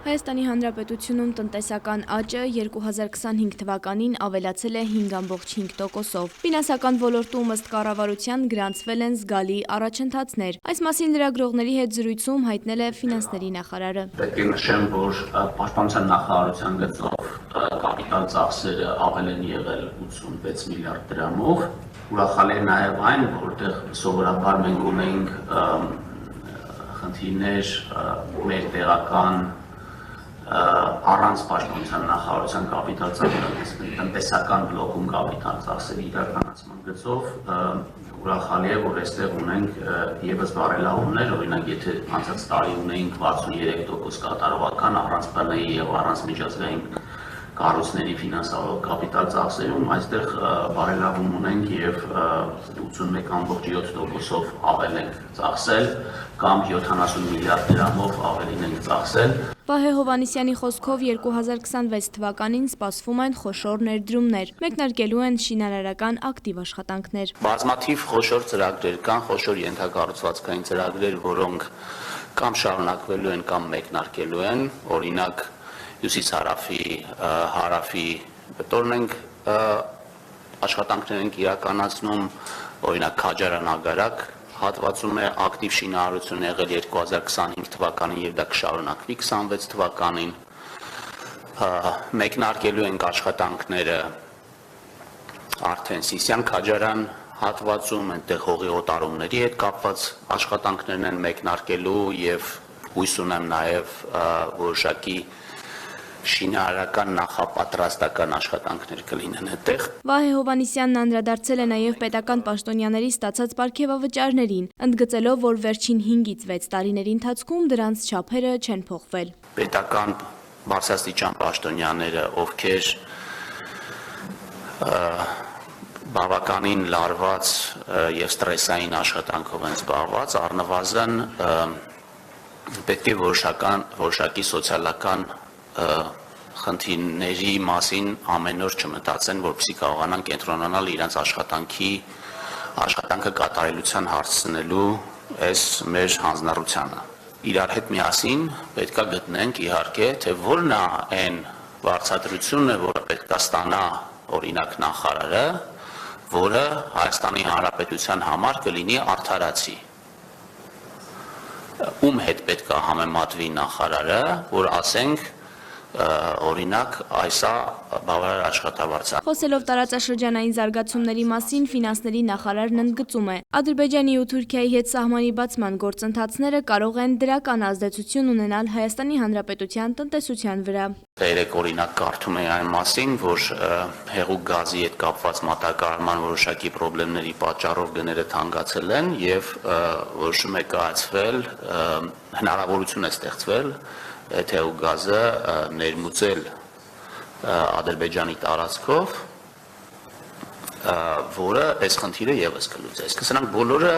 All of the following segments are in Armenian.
Հայաստանի Հանրապետությունում տնտեսական աճը 2025 թվականին ավելացել է 5,5%-ով։ Ֆինանսական ոլորտում ըստ կառավարության գրանցվել են զգալի առաջընթացներ։ Այս մասին լրագրողների հետ զրույցում հայտնել է ֆինանսների նախարարը։ Պետք է նշեմ, որ Պաշտպանության նախարարության գծով կապիտալ ծախսերը ավել են եղել 86 միլիարդ դրամով։ Ուրախալի է նաև այն, որտեղ սովորաբար մենք ունենք խնդիրներ մեր տեղական առանց Պաշտպանության նախարարության կապիտալ ծախսերի տնտեսական բլոկում կապիտալ ծախսերի իրականացման գծով ուրախալի է, որ այստեղ ունենք ևս բարելավումներ, օրինակ եթե անցած տարի ունեինք 63% կատարողական առանց ՊՆ-ի եւ առանց միջազգային կառույցների ֆինանսավորող կապիտալ ծախսերում, այստեղ բարելավում ունենք եւ 81,7%-ով ավել ենք ծախսել կամ 70 միլիարդ դրամով ավելին ենք ծախսել։ Վահե Հովհաննիսյանի խոսքով 2026 թվականին սպասվում են խոշոր ներդրումներ, մեկնարկելու են շինարարական ակտիվ աշխատանքներ։ Բազմաթիվ խոշոր ծրագրեր կան, խոշոր ենթակառուցվածքային ծրագրեր, որոնք կամ շարունակվելու են կամ մեկնարկելու են, օրինակ Հյուսիս-հարավի, հարավի բտորն ենք աշխատանքներ ենք իրականացնում, օրինակ Քաջարան-Ագարակ հատվածում է ակտիվ շինարարություն եղել 2025 թվականին եւ դա կշարունակվի 26 թվականին։ Մեկնարկելու ենք աշխատանքները արդեն Սիսիան-Քաջարան հատվածում, այնտեղ հողի օտարումների հետ կապված աշխատանքներն են մեկնարկելու եւ հույս ունեմ նաեւ որոշակի շինարարական նախապատրաստական աշխատանքներ կլինեն այդտեղ։ Վահե Հովհաննիսյանն անդրադարձել է նաև պետական պաշտոնյաների ստացած պարգևավճարներին, ընդգծելով, որ վերջին 5-ից 6 տարիների ընթացքում դրանց չափերը չեն փոխվել։ Պետական բարձրաստիճան պաշտոնյաները, ովքեր բավականին լարված եւ ստրեսային աշխատանքով են զբաղված, առնվազն պետք է որոշակի սոցիալական խնդիրների մասին ամեն օր չմտածեն, որպեսզի կարողանան կենտրոնանալ իրենց աշխատանքը կատարելության հասցնելու այս մեր հանձնառությանը։ Իրար հետ միասին պետք է գտնենք իհարկե, թե որն է այն վարձատրությունը, որը պետք է ստանա օրինակ նախարարը, որը Հայաստանի Հանրապետության համար կլինի արդարացի։ Ում հետ պետք է համեմատվի նախարարը, որ ասենք օրինակ այսա բավարար աշխատավարձ է։ Խոսելով տարածաշրջանային զարգացումների մասին ֆինանսների նախարարն ընդգծում է. Ադրբեջանի ու Թուրքիայի հետ սահմանի բացման գործընթացները կարող են դրական ազդեցություն ունենալ Հայաստանի Հանրապետության տնտեսության վրա։ Երեք օրինակ կարդում էի այն մասին, որ հեղուկ գազի հետ կապված մատակարարման որոշակի խնդիրների պատճառով գները թանկացել են եւ որոշում է կայացվել, հնարավորություն է ստեղծվել թե ու գազը ներմուծել Ադրբեջանի տարածքով, որը այս խնդիրը եւս կլուծի։ Սրանք բոլորը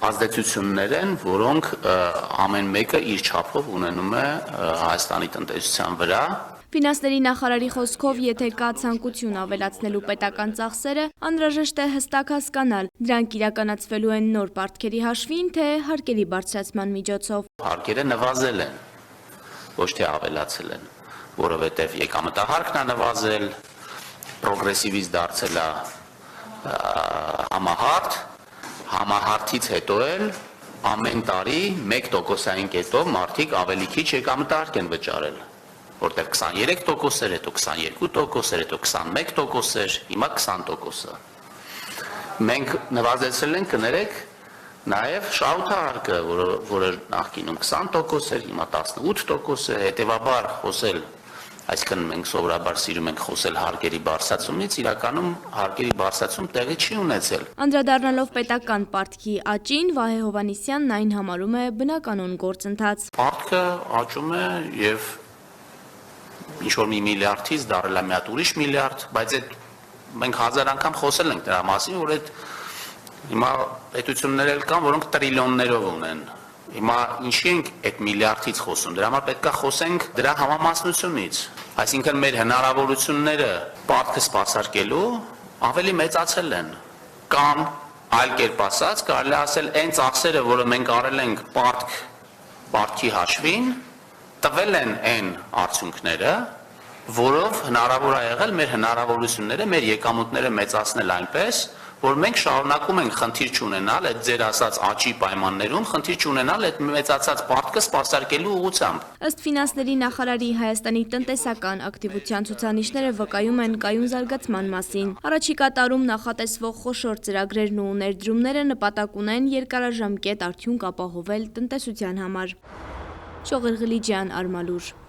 ազդեցություններ են, որոնք ամեն մեկը իր չափով ունենում է Հայաստանի տնտեսության վրա։ Ֆինանսների նախարարի խոսքով, եթե կա ցանկություն ավելացնելու պետական ծախսերը, անհրաժեշտ է հստակ հասկանալ, դրանք իրականացվելու են նոր պարտքերի հաշվին, թե հարկերի բարձրացման միջոցով։ Հարկերը նվազել են, ոչ թե ավելացել են, որովհետև եկամտահարկն է նվազել, պրոգրեսիվից դարձել է համահարթ, համահարթից հետո էլ ամեն տարի 1%-ային կետով մարդիկ ավելի քիչ եկամտահարկ են վճարել, որտեղ 23% էր, հետո 22% էր, հետո 21% էր, հիմա 20%-ը։ Մենք նվազեցրել ենք, կներեք, նաև շահութահարկը, որը նախկինում 20% էր, հիմա 18% է, հետևաբար խոսել, այսինքն մենք սովորաբար սիրում ենք խոսել հարկերի բարձրացումից, իրականում հարկերի բարձրացում տեղի չի ունեցել։ Անդրադառնալով պետական պարտքի աճին, Վահե Հովհաննիսյանն այն համարում է բնականոն գործընթաց։ Պարտքը աճում է եւ ինչ-որ մի միլիարդից դառել է մի հատ ուրիշ միլիարդ, բայց այդ մենք 1000 անգամ խոսել ենք դրա մասին, որ այդ հիմա պետություններ էլ կան, որոնք տրիլիոններով ունեն։ Հիմա ինչի ենք այդ միլիարդից խոսում, դրա համար պետք է խոսենք դրա համամասնությունից, այսինքն մեր հնարավորությունները պարտքը սպասարկելու ավելի մեծացել են, կամ այլ կերպ ասած, կարելի ասել այն ծախսերը, որը մենք արել ենք պարտքի հաշվին, տվել են այն արդյունքները, որով հնարավոր է եղել մեր հնարավորությունները, մեր եկամուտները մեծացնել այնպես, որ մենք շարունակում ենք խնդիր չունենալ այդ ձեր ասած աճի պայմաններում, խնդիր չունենալ այդ մեծացած պարտքը սպասարկելու ուղղությամբ։ Ըստ ֆինանսների նախարարի Հայաստանի տնտեսական ակտիվության ցուցանիշները վկայում են կայուն զարգացման մասին։ Առաջիկա տարում նախատեսվող խոշոր ծրագրերն ու ներդրումները նպատակ ունեն երկարաժամկետ արդյունք ապահովել տնտեսության համար։ Շողեր Ղլիջյան, Արմալուր։